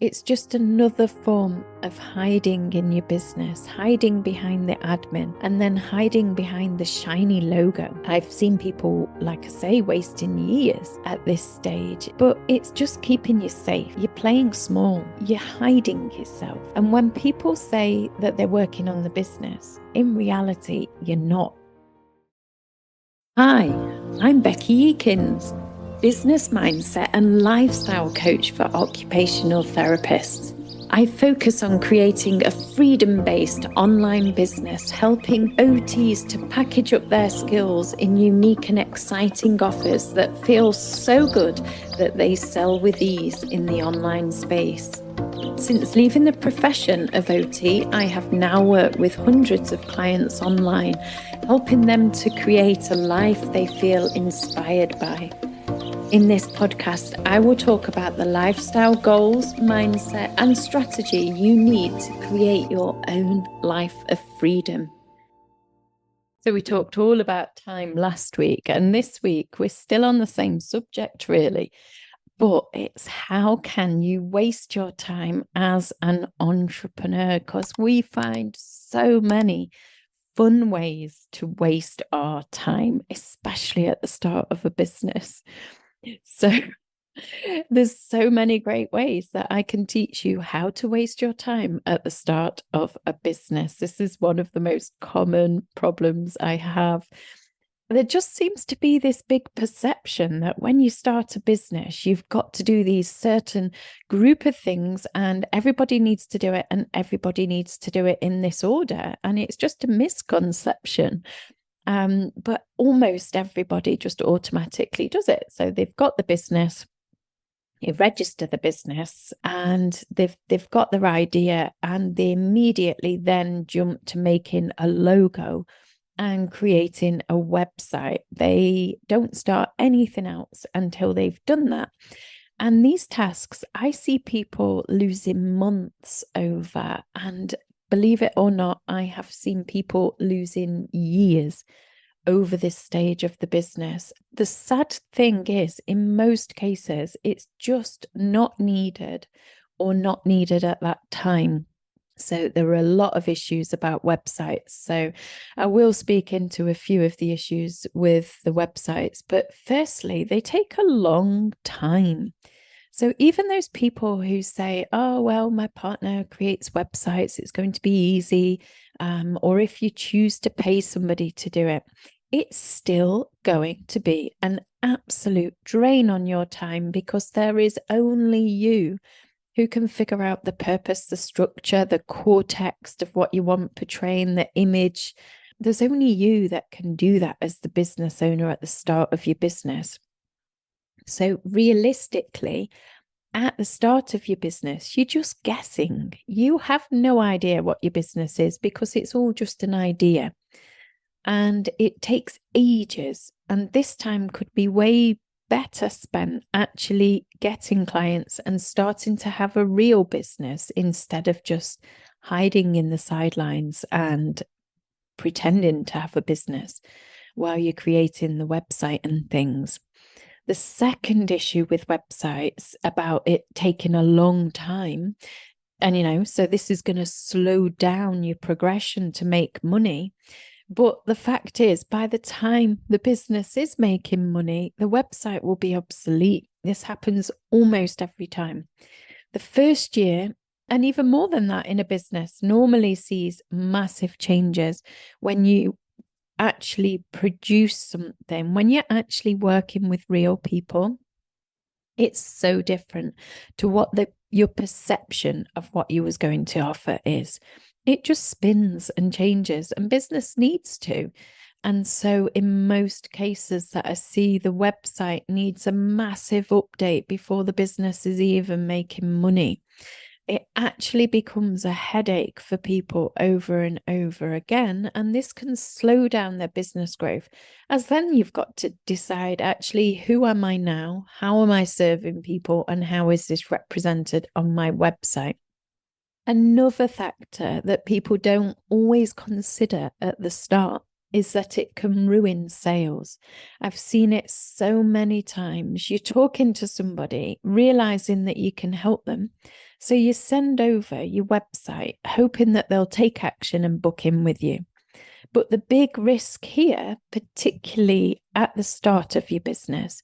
It's just another form of hiding in your business, hiding behind the admin, and then hiding behind the shiny logo. I've seen people, like I say, wasting years at this stage, but it's just keeping you safe. You're playing small, you're hiding yourself. And when people say that they're working on the business, in reality, you're not. Hi, I'm Becky Eakins, business mindset and lifestyle coach for occupational therapists. I focus on creating a freedom-based online business, helping OTs to package up their skills in unique and exciting offers that feel so good that they sell with ease in the online space. Since leaving the profession of OT, I have now worked with hundreds of clients online, helping them to create a life they feel inspired by. In this podcast, I will talk about the lifestyle goals, mindset, and strategy you need to create your own life of freedom. So we talked all about time last week, and this week we're still on the same subject, really. But it's how can you waste your time as an entrepreneur? Because we find so many fun ways to waste our time, especially at the start of a business. So there's so many great ways that I can teach you how to waste your time at the start of a business. This is one of the most common problems I have. There just seems to be this big perception that when you start a business, you've got to do these certain group of things and everybody needs to do it and everybody needs to do it in this order. And it's just a misconception. But almost everybody just automatically does it. So they've got the business, you register the business, and they've got their idea, and they immediately then jump to making a logo and creating a website. They don't start anything else until they've done that. And these tasks, I see people losing months over, and believe it or not, I have seen people losing years over this stage of the business. The sad thing is, in most cases, it's just not needed or not needed at that time. So there are a lot of issues about websites. So I will speak into a few of the issues with the websites. But firstly, they take a long time. So even those people who say, oh, well, my partner creates websites, it's going to be easy. Or if you choose to pay somebody to do it, it's still going to be an absolute drain on your time, because there is only you who can figure out the purpose, the structure, the core text of what you want portraying, the image. There's only you that can do that as the business owner at the start of your business. So realistically, at the start of your business, you're just guessing. You have no idea what your business is because it's all just an idea. And it takes ages. And this time could be way better spent actually getting clients and starting to have a real business instead of just hiding in the sidelines and pretending to have a business while you're creating the website and things. The second issue with websites about it taking a long time, and so this is going to slow down your progression to make money. But the fact is, by the time the business is making money, the website will be obsolete. This happens almost every time. The first year, and even more than that in a business, normally sees massive changes when you actually produce something, when you're actually working with real people. It's so different to what your perception of what you was going to offer is. It just spins and changes, and business needs to. And so in most cases that I see, the website needs a massive update before the business is even making money. It actually becomes a headache for people over and over again. And this can slow down their business growth, as then you've got to decide, actually, who am I now? How am I serving people? And how is this represented on my website? Another factor that people don't always consider at the start is that it can ruin sales. I've seen it so many times. You're talking to somebody, realizing that you can help them, So you send over your website, hoping that they'll take action and book in with you. But the big risk here, particularly at the start of your business,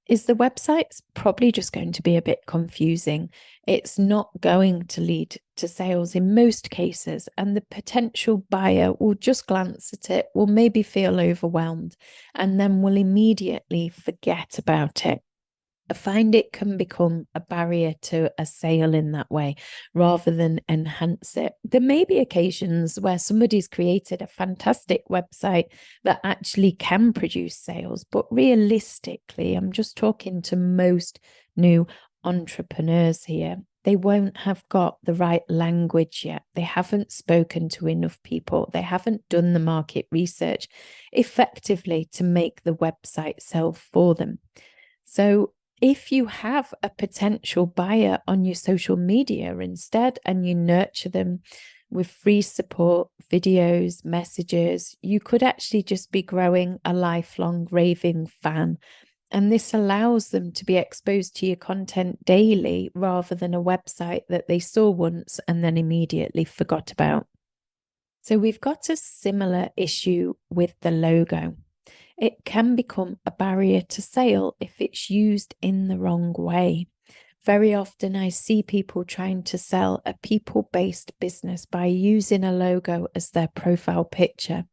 is the website's probably just going to be a bit confusing. It's not going to lead to sales in most cases, and the potential buyer will just glance at it, will maybe feel overwhelmed, and then will immediately forget about it. I find it can become a barrier to a sale in that way rather than enhance it. There may be occasions where somebody's created a fantastic website that actually can produce sales, but realistically, I'm just talking to most new entrepreneurs here. They won't have got the right language yet. They haven't spoken to enough people. They haven't done the market research effectively to make the website sell for them. So if you have a potential buyer on your social media instead, and you nurture them with free support, videos, messages, you could actually just be growing a lifelong raving fan. And this allows them to be exposed to your content daily rather than a website that they saw once and then immediately forgot about. So we've got a similar issue with the logo. It can become a barrier to sale if it's used in the wrong way. Very often I see people trying to sell a people-based business by using a logo as their profile picture.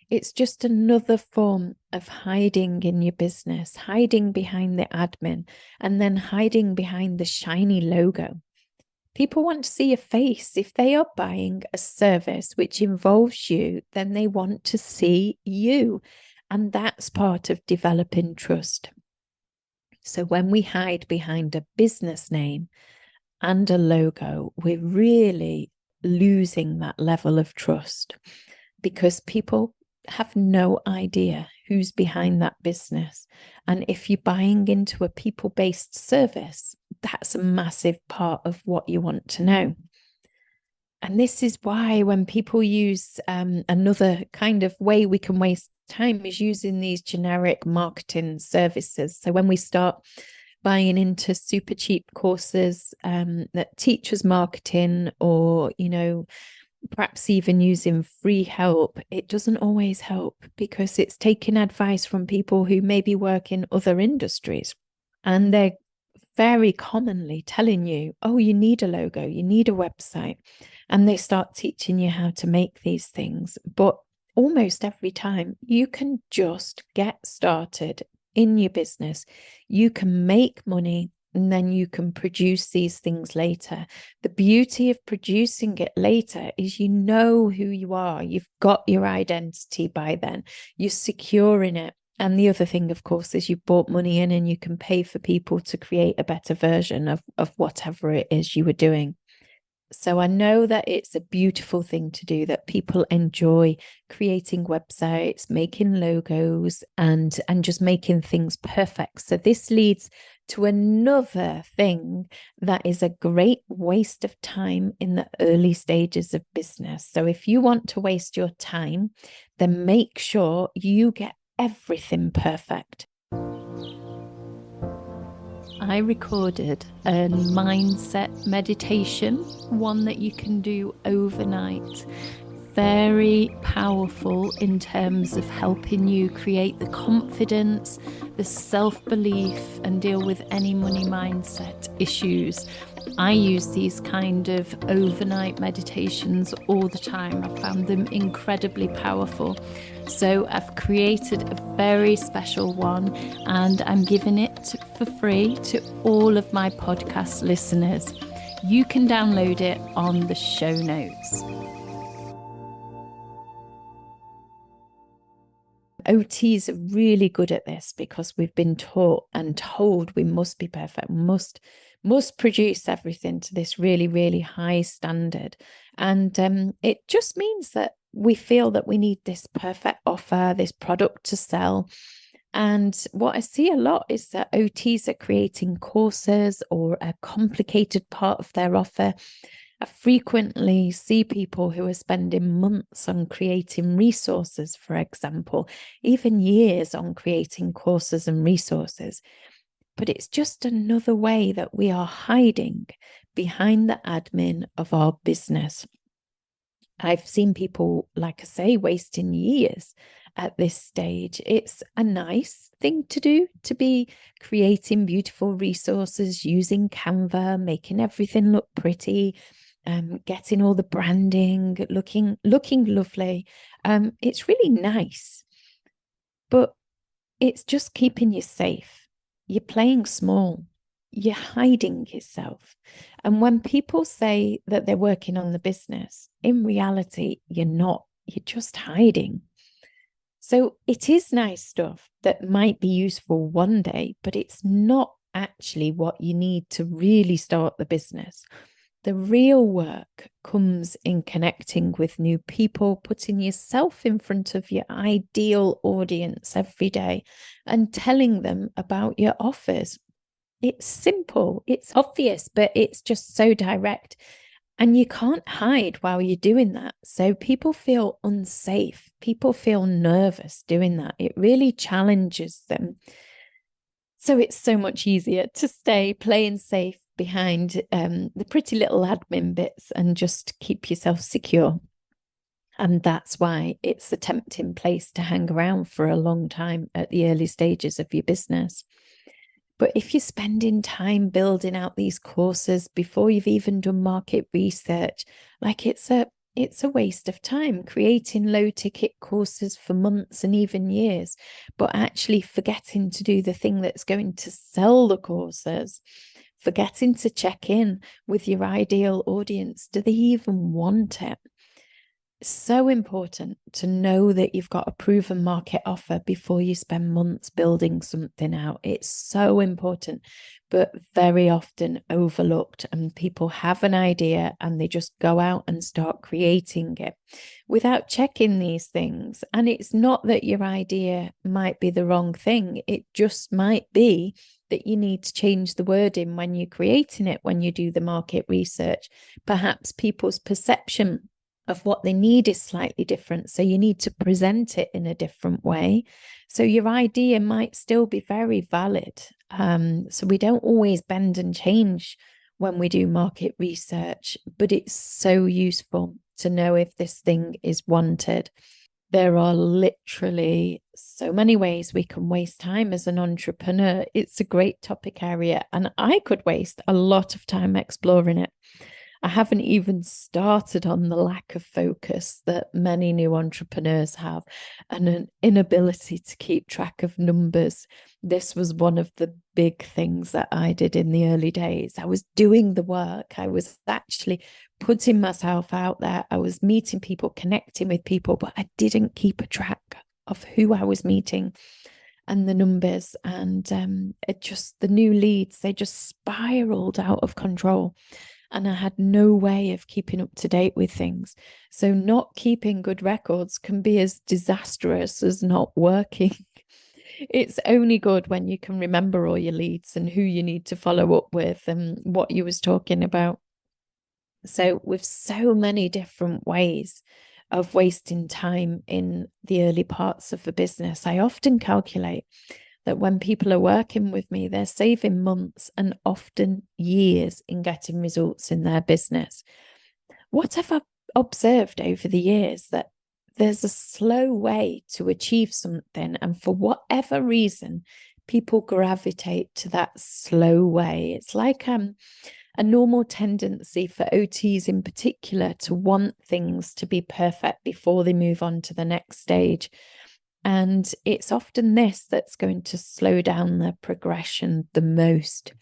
It's just another form of hiding in your business, hiding behind the admin, and then hiding behind the shiny logo. People want to see your face. If they are buying a service which involves you, then they want to see you. And that's part of developing trust. So when we hide behind a business name and a logo, we're really losing that level of trust because people have no idea who's behind that business. And if you're buying into a people-based service, that's a massive part of what you want to know. And this is why when people use another kind of way we can waste time is using these generic marketing services. So when we start buying into super cheap courses that teach us marketing, or, perhaps even using free help, it doesn't always help because it's taking advice from people who maybe work in other industries. And they're very commonly telling you, oh, you need a logo, you need a website. And they start teaching you how to make these things. But almost every time you can just get started in your business, you can make money, and then you can produce these things later. The beauty of producing it later is you know who you are. You've got your identity by then. You're secure in it. And the other thing, of course, is you've brought money in and you can pay for people to create a better version of whatever it is you were doing. So I know that it's a beautiful thing to do, that people enjoy creating websites, making logos, and just making things perfect. So this leads to another thing that is a great waste of time in the early stages of business. So if you want to waste your time, then make sure you get everything perfect. I recorded a mindset meditation, one that you can do overnight. Very powerful in terms of helping you create the confidence, the self-belief, and deal with any money mindset issues. I use these kind of overnight meditations all the time. I found them incredibly powerful. So I've created a very special one, and I'm giving it for free to all of my podcast listeners. You can download it on the show notes. OTs are really good at this because we've been taught and told we must be perfect, must produce everything to this really, really high standard. And it just means that we feel that we need this perfect offer, this product to sell. And what I see a lot is that OTs are creating courses or a complicated part of their offer. I frequently see people who are spending months on creating resources, for example, even years on creating courses and resources. But it's just another way that we are hiding behind the admin of our business. I've seen people, like I say, wasting years at this stage. It's a nice thing to do, to be creating beautiful resources, using Canva, making everything look pretty, getting all the branding, looking lovely. It's really nice, but it's just keeping you safe. You're playing small. You're hiding yourself. And when people say that they're working on the business, in reality, you're not. You're just hiding. So it is nice stuff that might be useful one day, but it's not actually what you need to really start the business. The real work comes in connecting with new people, putting yourself in front of your ideal audience every day and telling them about your offers. It's simple, it's obvious, but it's just so direct. And you can't hide while you're doing that. So people feel unsafe. People feel nervous doing that. It really challenges them. So it's so much easier to stay playing safe behind the pretty little admin bits and just keep yourself secure. And that's why it's a tempting place to hang around for a long time at the early stages of your business. But if you're spending time building out these courses before you've even done market research, like it's a waste of time creating low ticket courses for months and even years, but actually forgetting to do the thing that's going to sell the courses, forgetting to check in with your ideal audience. Do they even want it? So important to know that you've got a proven market offer before you spend months building something out. It's so important, but very often overlooked. And people have an idea and they just go out and start creating it without checking these things. And it's not that your idea might be the wrong thing. It just might be that you need to change the wording when you're creating it, when you do the market research. Perhaps people's perception of what they need is slightly different. So you need to present it in a different way. So your idea might still be very valid. So we don't always bend and change when we do market research, but it's so useful to know if this thing is wanted. There are literally so many ways we can waste time as an entrepreneur. It's a great topic area, and I could waste a lot of time exploring it. I haven't even started on the lack of focus that many new entrepreneurs have and an inability to keep track of numbers. This was one of the big things that I did in the early days. I was doing the work. I was actually putting myself out there. I was meeting people, connecting with people, but I didn't keep a track of who I was meeting and the numbers. And the new leads, they just spiraled out of control. And I had no way of keeping up to date with things. So not keeping good records can be as disastrous as not working. It's only good when you can remember all your leads and who you need to follow up with and what you was talking about. So with so many different ways of wasting time in the early parts of the business, I often calculate that when people are working with me, they're saving months and often years in getting results in their business. What have I observed over the years? That there's a slow way to achieve something, and for whatever reason, people gravitate to that slow way. It's like a normal tendency for OTs in particular to want things to be perfect before they move on to the next stage. And it's often this that's going to slow down the progression the most.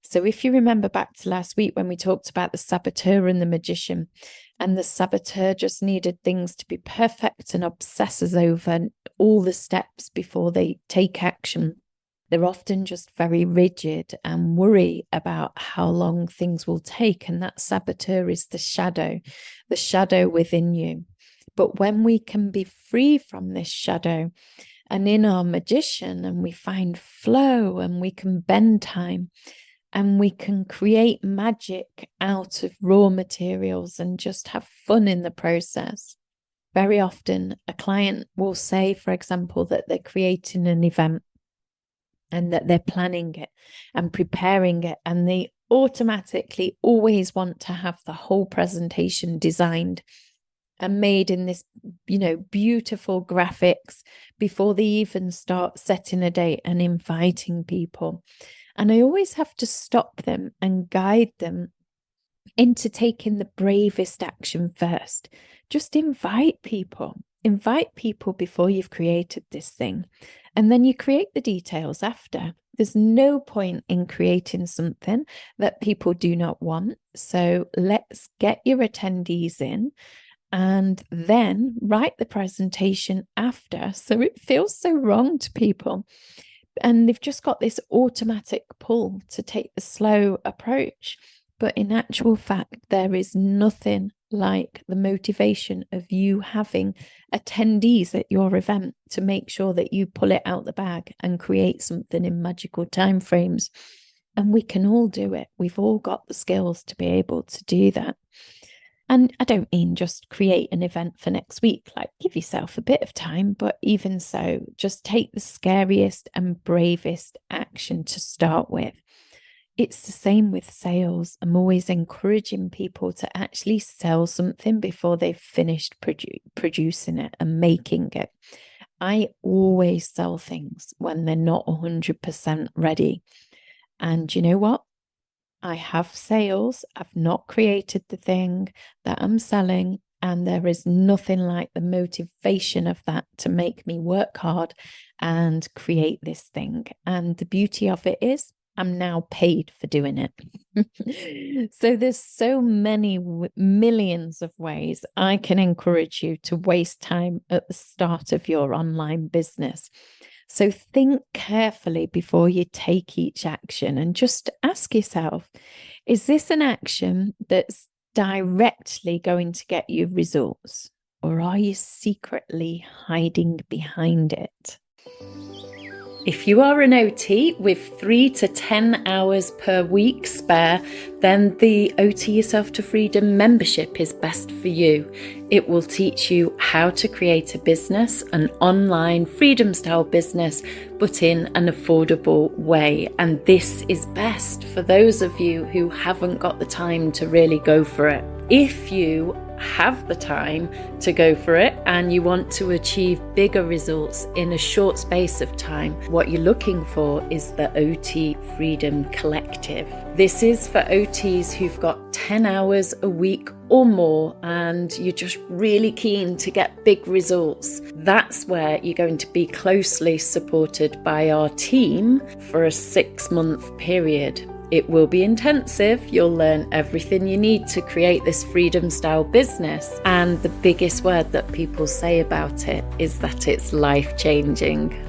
So if you remember back to last week when we talked about the saboteur and the magician, and the saboteur just needed things to be perfect and obsesses over all the steps before they take action. They're often just very rigid and worry about how long things will take. And that saboteur is the shadow within you. But when we can be free from this shadow and in our magician, and we find flow, and we can bend time, and we can create magic out of raw materials and just have fun in the process. Very often a client will say, for example, that they're creating an event and that they're planning it and preparing it, and they automatically always want to have the whole presentation designed and made in this, beautiful graphics before they even start setting a date and inviting people. And I always have to stop them and guide them into taking the bravest action first. Just invite people before you've created this thing. And then you create the details after. There's no point in creating something that people do not want. So let's get your attendees in and then write the presentation after. So it feels so wrong to people. And they've just got this automatic pull to take the slow approach. But in actual fact, there is nothing like the motivation of you having attendees at your event to make sure that you pull it out the bag and create something in magical timeframes. And we can all do it. We've all got the skills to be able to do that. And I don't mean just create an event for next week, like give yourself a bit of time, but even so, just take the scariest and bravest action to start with. It's the same with sales. I'm always encouraging people to actually sell something before they've finished producing it and making it. I always sell things when they're not 100% ready. And you know what? I have sales. I've not created the thing that I'm selling. And there is nothing like the motivation of that to make me work hard and create this thing. And the beauty of it is I'm now paid for doing it. So there's so many millions of ways I can encourage you to waste time at the start of your online business. So think carefully before you take each action and just ask yourself, is this an action that's directly going to get you results, or are you secretly hiding behind it? If you are an OT with 3 to 10 hours per week spare, then the OT Yourself to Freedom membership is best for you. It will teach you how to create a business, an online freedom style business, but in an affordable way. And this is best for those of you who haven't got the time to really go for it. If you have the time to go for it and you want to achieve bigger results in a short space of time, what you're looking for is the OT Freedom Collective. This is for OTs who've got 10 hours a week or more and you're just really keen to get big results. That's where you're going to be closely supported by our team for a 6-month period. It will be intensive. You'll learn everything you need to create this freedom style business. And the biggest word that people say about it is that it's life-changing.